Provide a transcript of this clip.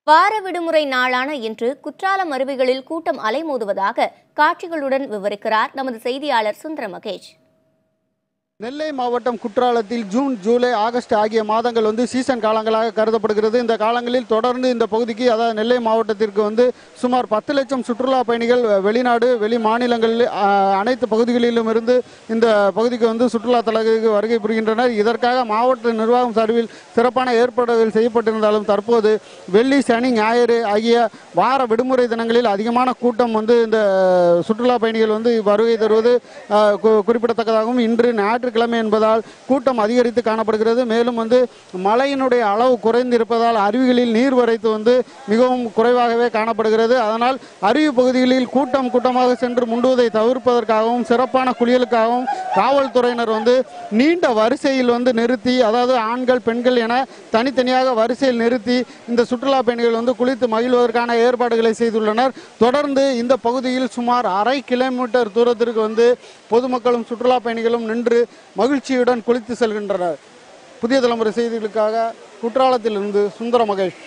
வார விடுமுறை நாளான இன்று குற்றாலம் அருவிகளில் கூட்டம் அலைமோதுவதாக காட்சிகளுடன் விவரிக்கிறார் நமது செய்தியாளர் சுந்தர மகேஷ். நெல்லை மாவட்டம் குற்றாலத்தில் ஜூன், ஜூலை, ஆகஸ்ட் ஆகிய மாதங்கள் சீசன் காலங்களாக கருதப்படுகிறது. இந்த காலங்களில் தொடர்ந்து இந்த பகுதிக்கு, அதாவது நெல்லை மாவட்டத்திற்கு சுமார் 10 லட்சம் சுற்றுலா பயணிகள் வெளிநாடு, வெளி மாநிலங்களில் அனைத்து பகுதிகளிலும் இருந்து இந்த பகுதிக்கு சுற்றுலா தலங்களுக்கு வருகை புரிகின்றனர். இதற்காக மாவட்ட நிர்வாகம் சார்பில் சிறப்பான ஏற்பாடுகள் செய்யப்பட்டிருந்தாலும் தற்போது வெள்ளி, சனி, ஞாயிறு ஆகிய வார விடுமுறை தினங்களில் அதிகமான கூட்டம் இந்த சுற்றுலா பயணிகள் வருகை தருவது குறிப்பிடத்தக்கதாகவும், இன்று ஞாயிற்றுக்கிழமை என்பதால் கூட்டம் அதிகரித்து காணப்படுகிறது. மேலும் மழையினுடைய அளவு குறைந்திருப்பதால் அருவிகளில் நீர் வரத்து மிகவும் குறைவாகவே காணப்படுகிறது. அதனால் அருவி பகுதிகளில் கூட்டமாக சென்று முண்டுவதை தவிர்ப்பதற்காகவும், சிறப்பான குளியலுக்காகவும் காவல்துறையினர் நீண்ட வரிசையில் நிறுத்தி, அதாவது ஆண்கள், பெண்கள் என தனித்தனியாக வரிசையில் நிறுத்தி இந்த சுற்றுலா பயணிகள் குளித்து மகிழ்வதற்கான ஏற்பாடுகளை செய்துள்ளனர். தொடர்ந்து இந்த பகுதியில் சுமார் 1/2 கிலோமீட்டர் தூரத்திற்கு பொதுமக்களும் சுற்றுலா பயணிகளும் நின்று மகிழ்ச்சியுடன் குளித்து செல்கின்றனர். புதிய தலைமுறை செய்திகளுக்காக குற்றாலத்திலிருந்து சுந்தர மகேஷ்.